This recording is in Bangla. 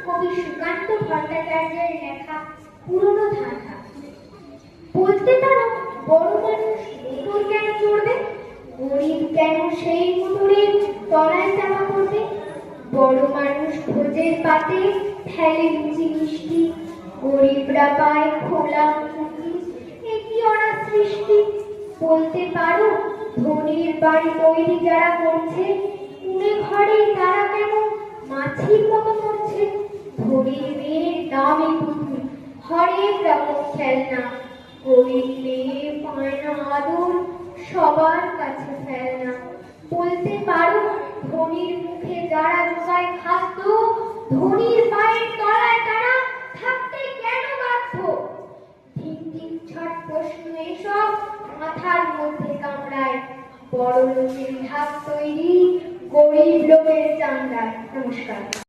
কবি সুকান্ত ভট্টাচার্যের লেখা পুরনো ধাঁধা। বলতে পারো বড় মানুষ মোটর কেন চড়বে, গরিব কেন সেই মোটরের তলায় চাপা পড়বে? বড় মানুষ ভোজের পাতে ফেলে লুচি মিষ্টি, গরিবরা পায় খোলা মুখি, এ কি অনাথ সৃষ্টি? বলতে পারো ধনীর বাড়ি তৈরি যারা করছে, কুড়ে ঘরে তারা কেন মাছির মতো করছে? ধনীর মেয়ের দামি পুতুল, হরেক রকম খেলনা, গরিব মেয়ে পায় না আদর, সবার কাছে ফেলনা। বলতে পারো ধনীর মুখে যারা জোগায় খাদ্য, ধনীর পায়ের তলায় তারা থাকতে কেন বাধ্য? ঠিক ঠিক ছট প্রশ্ন এসব মাথার মধ্যে কামড়ায়, বড় লোকের ঢাক তৈরি, গরিব লোকের চামড়ায়। নমস্কার।